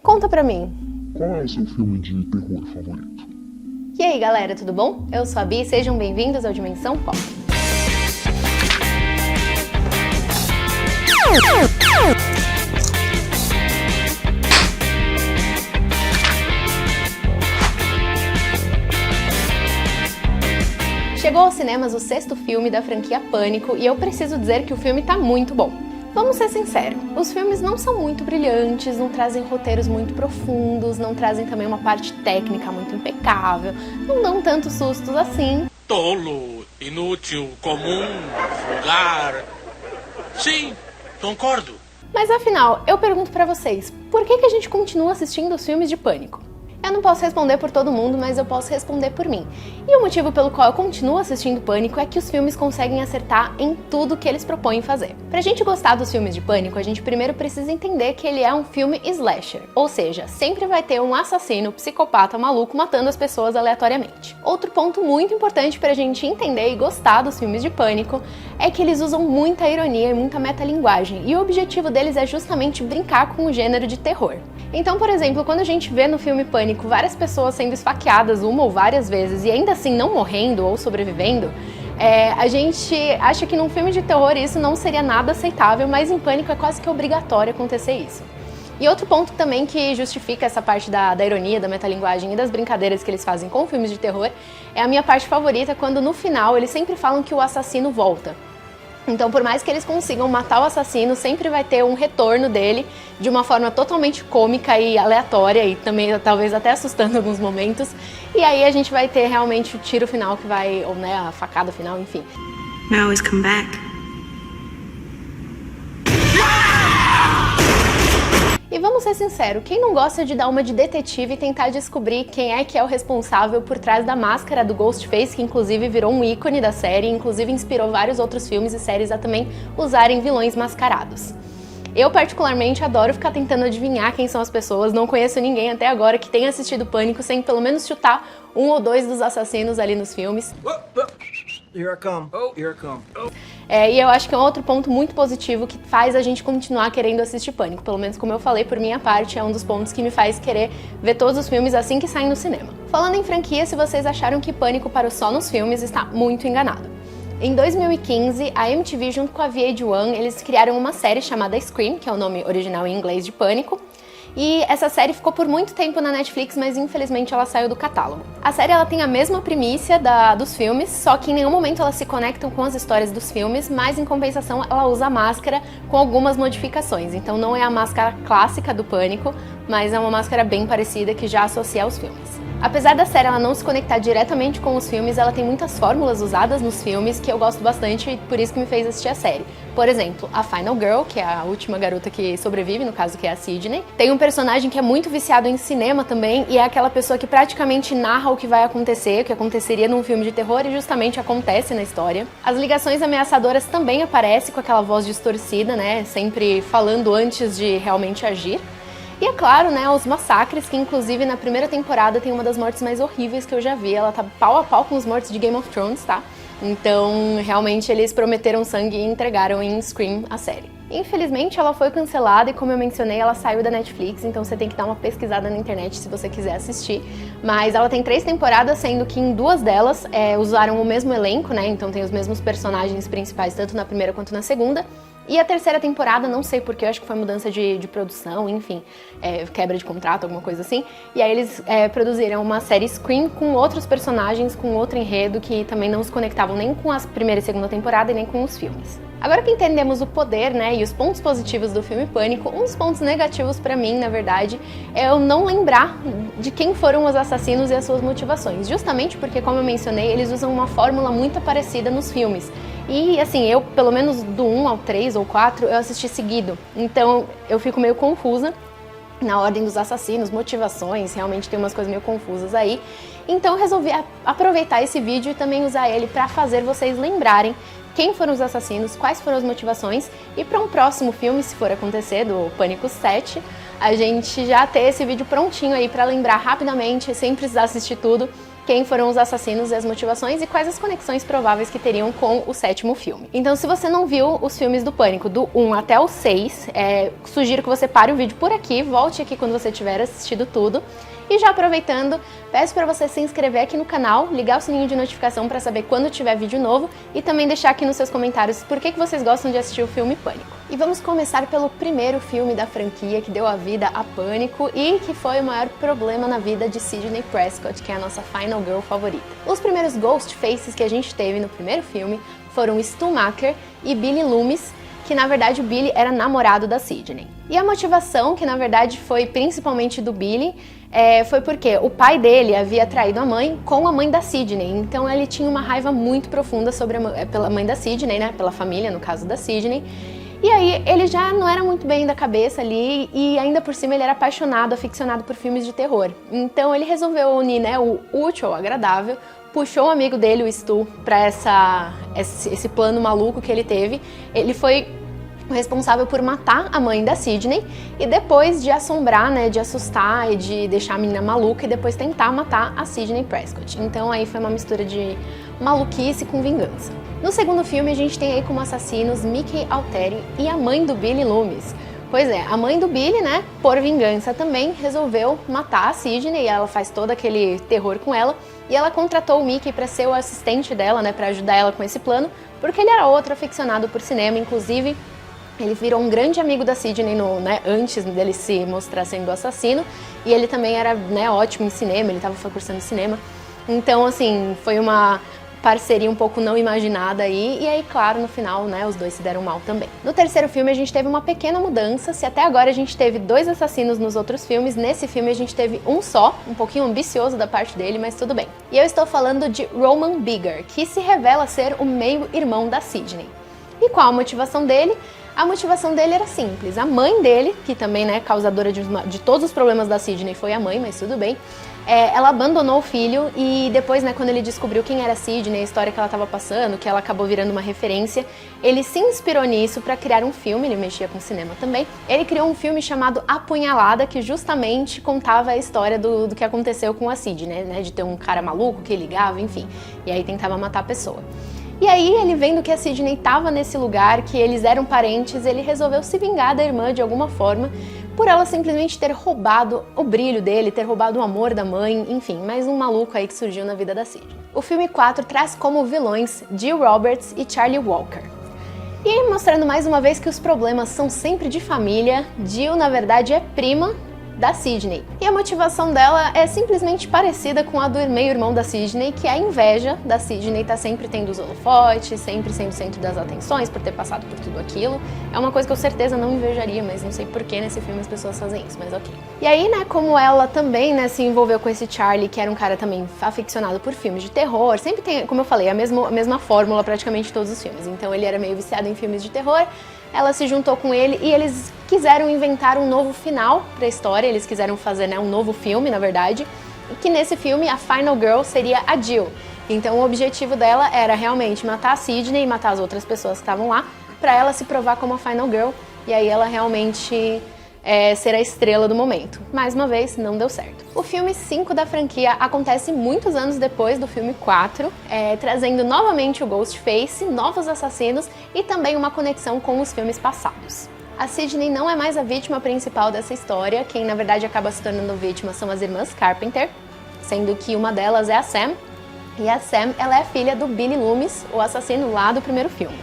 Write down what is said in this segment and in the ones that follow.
Conta pra mim. Qual é o seu filme de terror favorito? E aí galera, tudo bom? Eu sou a Bi, sejam bem-vindos ao Dimensão Pop. Chegou aos cinemas o 6º filme da franquia Pânico e eu preciso dizer que o filme tá muito bom. Vamos ser sinceros, os filmes não são muito brilhantes, não trazem roteiros muito profundos, não trazem também uma parte técnica muito impecável, não dão tantos sustos assim. Tolo, inútil, comum, vulgar. Sim, concordo. Mas afinal, eu pergunto pra vocês, por que a gente continua assistindo os filmes de Pânico? Eu não posso responder por todo mundo, mas eu posso responder por mim. E o motivo pelo qual eu continuo assistindo Pânico é que os filmes conseguem acertar em tudo que eles propõem fazer. Pra gente gostar dos filmes de Pânico, a gente primeiro precisa entender que ele é um filme slasher, ou seja, sempre vai ter um assassino, psicopata, maluco matando as pessoas aleatoriamente. Outro ponto muito importante pra gente entender e gostar dos filmes de Pânico é que eles usam muita ironia e muita metalinguagem, e o objetivo deles é justamente brincar com o gênero de terror. Então, por exemplo, quando a gente vê no filme Pânico várias pessoas sendo esfaqueadas uma ou várias vezes e ainda assim não morrendo ou sobrevivendo, a gente acha que num filme de terror isso não seria nada aceitável, mas em Pânico é quase que obrigatório acontecer isso. E outro ponto também que justifica essa parte da ironia, da metalinguagem e das brincadeiras que eles fazem com filmes de terror é a minha parte favorita, quando no final eles sempre falam que o assassino volta. Então, por mais que eles consigam matar o assassino, sempre vai ter um retorno dele de uma forma totalmente cômica e aleatória e também talvez até assustando em alguns momentos. E aí a gente vai ter realmente o tiro final que vai, ou né, a facada final, enfim. Now he's come back. E vamos ser sinceros, quem não gosta de dar uma de detetive e tentar descobrir quem é que é o responsável por trás da máscara do Ghostface, que inclusive virou um ícone da série, inclusive inspirou vários outros filmes e séries a também usarem vilões mascarados. Eu particularmente adoro ficar tentando adivinhar quem são as pessoas, não conheço ninguém até agora que tenha assistido Pânico sem pelo menos chutar um ou dois dos assassinos ali nos filmes. Here I come. Oh, here I come. E eu acho que é um outro ponto muito positivo que faz a gente continuar querendo assistir Pânico. Pelo menos como eu falei, por minha parte, é um dos pontos que me faz querer ver todos os filmes assim que saem no cinema. Falando em franquia, se vocês acharam que Pânico parou só nos filmes, está muito enganado. Em 2015, a MTV junto com a VH1, eles criaram uma série chamada Scream, que é o nome original em inglês de Pânico. E essa série ficou por muito tempo na Netflix, mas infelizmente ela saiu do catálogo. A série ela tem a mesma primícia dos filmes, só que em nenhum momento elas se conectam com as histórias dos filmes, mas em compensação ela usa a máscara com algumas modificações. Então não é a máscara clássica do Pânico, mas é uma máscara bem parecida que já associa aos filmes. Apesar da série ela não se conectar diretamente com os filmes, ela tem muitas fórmulas usadas nos filmes que eu gosto bastante e por isso que me fez assistir a série. Por exemplo, a Final Girl, que é a última garota que sobrevive, no caso que é a Sydney, tem um personagem que é muito viciado em cinema também e é aquela pessoa que praticamente narra o que vai acontecer, o que aconteceria num filme de terror e justamente acontece na história. As ligações ameaçadoras também aparecem com aquela voz distorcida, né, sempre falando antes de realmente agir. E é claro, né, os massacres, que inclusive na primeira temporada tem uma das mortes mais horríveis que eu já vi. Ela tá pau a pau com os mortos de Game of Thrones, tá? Então, realmente, eles prometeram sangue e entregaram em Scream a série. Infelizmente, ela foi cancelada e, como eu mencionei, ela saiu da Netflix, então você tem que dar uma pesquisada na internet se você quiser assistir. Mas ela tem 3 temporadas, sendo que em 2 delas usaram o mesmo elenco, né? Então tem os mesmos personagens principais, tanto na primeira quanto na segunda. E a terceira temporada, não sei porquê, eu acho que foi mudança de produção, enfim, quebra de contrato, alguma coisa assim. E aí eles produziram uma série Scream com outros personagens, com outro enredo, que também não se conectavam nem com a primeira e segunda temporada e nem com os filmes. Agora que entendemos o poder, né, e os pontos positivos do filme Pânico, um dos pontos negativos pra mim, na verdade, é eu não lembrar de quem foram os assassinos e as suas motivações. Justamente porque, como eu mencionei, eles usam uma fórmula muito parecida nos filmes. E, assim, eu, pelo menos do 1 ao 3 ou 4, eu assisti seguido. Então, eu fico meio confusa na ordem dos assassinos, motivações, realmente tem umas coisas meio confusas aí. Então, eu resolvi aproveitar esse vídeo e também usar ele pra fazer vocês lembrarem quem foram os assassinos, quais foram as motivações, e para um próximo filme, se for acontecer, do Pânico 7, a gente já ter esse vídeo prontinho aí para lembrar rapidamente, sem precisar assistir tudo, quem foram os assassinos e as motivações e quais as conexões prováveis que teriam com o 7º filme. Então, se você não viu os filmes do Pânico, do 1 até o 6, sugiro que você pare o vídeo por aqui, volte aqui quando você tiver assistido tudo. E já aproveitando, peço para você se inscrever aqui no canal, ligar o sininho de notificação para saber quando tiver vídeo novo e também deixar aqui nos seus comentários por que vocês gostam de assistir o filme Pânico. E vamos começar pelo primeiro filme da franquia que deu a vida a Pânico e que foi o maior problema na vida de Sidney Prescott, que é a nossa Final Girl favorita. Os primeiros Ghost Faces que a gente teve no primeiro filme foram Stu Macher e Billy Loomis, que na verdade o Billy era namorado da Sidney. E a motivação, que na verdade foi principalmente do Billy, foi porque o pai dele havia traído a mãe com a mãe da Sidney, então ele tinha uma raiva muito profunda pela mãe da Sidney, né, pela família, no caso da Sidney. E aí ele já não era muito bem da cabeça ali e ainda por cima ele era apaixonado, aficionado por filmes de terror. Então ele resolveu unir, né, o útil ao agradável, puxou um amigo dele, o Stu, pra esse plano maluco que ele teve. Ele foi o responsável por matar a mãe da Sidney e depois de assombrar, né, de assustar e de deixar a menina maluca e depois tentar matar a Sidney Prescott. Então aí foi uma mistura de maluquice com vingança. No segundo filme a gente tem aí como assassinos Mickey Alteri e a mãe do Billy Loomis. Pois é, a mãe do Billy, né, por vingança também, resolveu matar a Sidney e ela faz todo aquele terror com ela. E ela contratou o Mickey para ser o assistente dela, né, para ajudar ela com esse plano, porque ele era outro aficionado por cinema, inclusive ele virou um grande amigo da Sidney antes dele se mostrar sendo o assassino, e ele também era, né, ótimo em cinema, ele estava cursando cinema. Então, assim, foi uma parceria um pouco não imaginada aí, e aí, claro, no final, né, os dois se deram mal também. No terceiro filme a gente teve uma pequena mudança. Se até agora a gente teve 2 assassinos nos outros filmes, nesse filme a gente teve um só, um pouquinho ambicioso da parte dele, mas tudo bem. E eu estou falando de Roman Bigger, que se revela ser o meio-irmão da Sidney. E qual a motivação dele? A motivação dele era simples. A mãe dele, que também, né, causadora de todos os problemas da Sidney foi a mãe, mas tudo bem, ela abandonou o filho e depois, né, quando ele descobriu quem era a Sidney, a história que ela estava passando, que ela acabou virando uma referência, ele se inspirou nisso para criar um filme, ele mexia com cinema também. Ele criou um filme chamado Apunhalada, que justamente contava a história do que aconteceu com a Sidney, né, de ter um cara maluco que ligava, enfim, e aí tentava matar a pessoa. E aí, ele vendo que a Sidney estava nesse lugar, que eles eram parentes, ele resolveu se vingar da irmã de alguma forma, por ela simplesmente ter roubado o brilho dele, ter roubado o amor da mãe, enfim, mais um maluco aí que surgiu na vida da Sidney. O filme 4 traz como vilões Jill Roberts e Charlie Walker. E mostrando mais uma vez que os problemas são sempre de família, Jill, na verdade, é prima da Sidney. E a motivação dela é simplesmente parecida com a do meio-irmão da Sidney, que é a inveja da Sidney tá sempre tendo os holofotes, sempre sendo o centro das atenções por ter passado por tudo aquilo. É uma coisa que eu certeza não invejaria, mas não sei por que nesse filme as pessoas fazem isso, mas ok. E aí, né, como ela também, né, se envolveu com esse Charlie, que era um cara também aficionado por filmes de terror, sempre tem, como eu falei, a mesma fórmula praticamente de todos os filmes. Então ele era meio viciado em filmes de terror, ela se juntou com ele e eles quiseram inventar um novo final para a história, eles quiseram fazer, né, um novo filme, na verdade, e que nesse filme a Final Girl seria a Jill. Então o objetivo dela era realmente matar a Sidney e matar as outras pessoas que estavam lá, para ela se provar como a Final Girl, e aí ela realmente ser a estrela do momento. Mais uma vez, não deu certo. O filme 5 da franquia acontece muitos anos depois do filme 4, trazendo novamente o Ghostface, novos assassinos e também uma conexão com os filmes passados. A Sidney não é mais a vítima principal dessa história, quem na verdade acaba se tornando vítima são as irmãs Carpenter, sendo que uma delas é a Sam, e a Sam, ela é filha do Billy Loomis, o assassino lá do primeiro filme.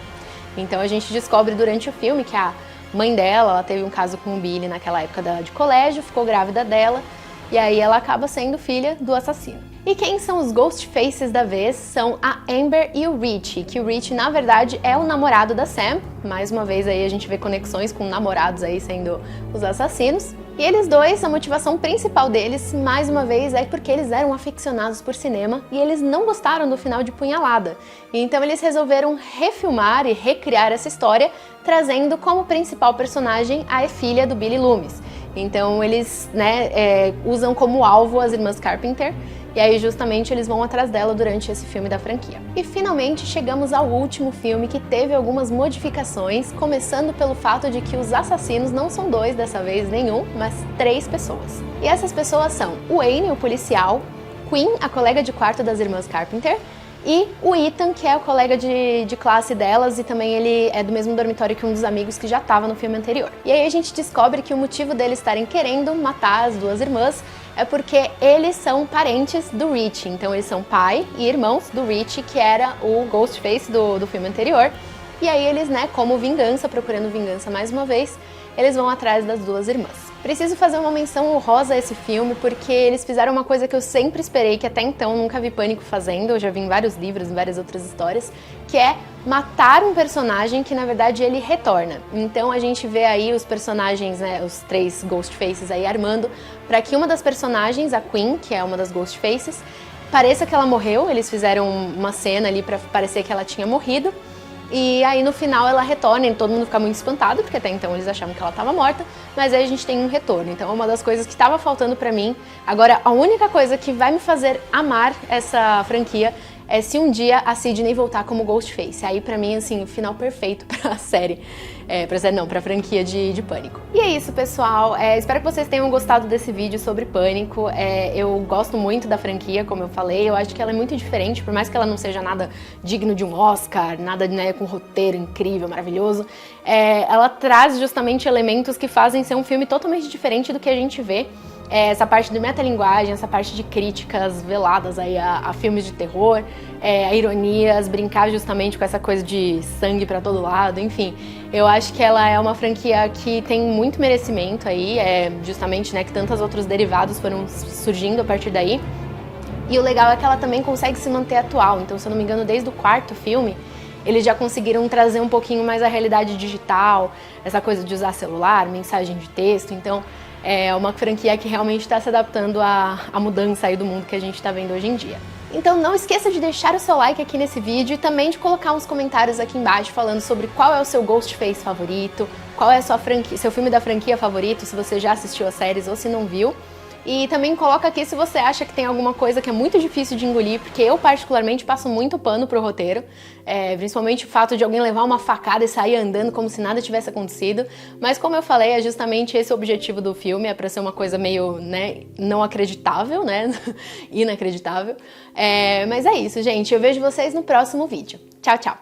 Então a gente descobre durante o filme que a mãe dela, ela teve um caso com o Billy naquela época de colégio, ficou grávida dela, e aí ela acaba sendo filha do assassino. E quem são os Ghostfaces da vez? São a Amber e o Richie, que o Richie, na verdade, é o namorado da Sam. Mais uma vez aí a gente vê conexões com namorados aí sendo os assassinos. E eles dois, a motivação principal deles, mais uma vez, é porque eles eram aficionados por cinema e eles não gostaram do final de Punhalada. Então eles resolveram refilmar e recriar essa história, trazendo como principal personagem a filha do Billy Loomis. Então eles, né, usam como alvo as irmãs Carpenter, e aí justamente eles vão atrás dela durante esse filme da franquia. E finalmente chegamos ao último filme, que teve algumas modificações, começando pelo fato de que os assassinos não são dois dessa vez, nenhum, mas 3 pessoas. E essas pessoas são o Wayne, o policial, Quinn, a colega de quarto das irmãs Carpenter, e o Ethan, que é o colega de classe delas, e também ele é do mesmo dormitório que um dos amigos que já estava no filme anterior. E aí a gente descobre que o motivo deles estarem querendo matar as duas irmãs é porque eles são parentes do Rich. Então eles são pai e irmãos do Rich, que era o Ghostface do filme anterior. E aí eles, né, como vingança, procurando vingança mais uma vez, eles vão atrás das duas irmãs. Preciso fazer uma menção honrosa a esse filme, porque eles fizeram uma coisa que eu sempre esperei, que até então nunca vi Pânico fazendo, eu já vi em vários livros, em várias outras histórias, que é matar um personagem que, na verdade, ele retorna. Então a gente vê aí os personagens, né, os 3 Ghostfaces aí armando, para que uma das personagens, a Quinn, que é uma das Ghostfaces, pareça que ela morreu. Eles fizeram uma cena ali para parecer que ela tinha morrido. E aí no final ela retorna e todo mundo fica muito espantado, porque até então eles achavam que ela estava morta, mas aí a gente tem um retorno. Então é uma das coisas que estava faltando pra mim. Agora, a única coisa que vai me fazer amar essa franquia é se um dia a Sidney voltar como Ghostface. Aí pra mim, assim, o final perfeito pra série. Pra franquia de Pânico. E é isso, pessoal. Espero que vocês tenham gostado desse vídeo sobre Pânico. Eu gosto muito da franquia, como eu falei. Eu acho que ela é muito diferente, por mais que ela não seja nada digno de um Oscar, nada, né, com roteiro incrível, maravilhoso. Ela traz justamente elementos que fazem ser um filme totalmente diferente do que a gente vê. Essa parte de metalinguagem, essa parte de críticas veladas aí a filmes de terror, a ironias, brincar justamente com essa coisa de sangue pra todo lado, enfim. Eu acho que ela é uma franquia que tem muito merecimento aí, justamente, né, que tantos outros derivados foram surgindo a partir daí. E o legal é que ela também consegue se manter atual. Então, se eu não me engano, desde o 4º filme, eles já conseguiram trazer um pouquinho mais a realidade digital, essa coisa de usar celular, mensagem de texto. Então, é uma franquia que realmente está se adaptando à mudança aí do mundo que a gente está vendo hoje em dia. Então não esqueça de deixar o seu like aqui nesse vídeo e também de colocar uns comentários aqui embaixo falando sobre qual é o seu Ghostface favorito, qual é seu filme da franquia favorito, se você já assistiu as séries ou se não viu. E também coloca aqui se você acha que tem alguma coisa que é muito difícil de engolir, porque eu particularmente passo muito pano pro roteiro, principalmente o fato de alguém levar uma facada e sair andando como se nada tivesse acontecido. Mas como eu falei, é justamente esse o objetivo do filme, é pra ser uma coisa meio, né, não acreditável, né, inacreditável. Mas é isso, gente, eu vejo vocês no próximo vídeo. Tchau, tchau!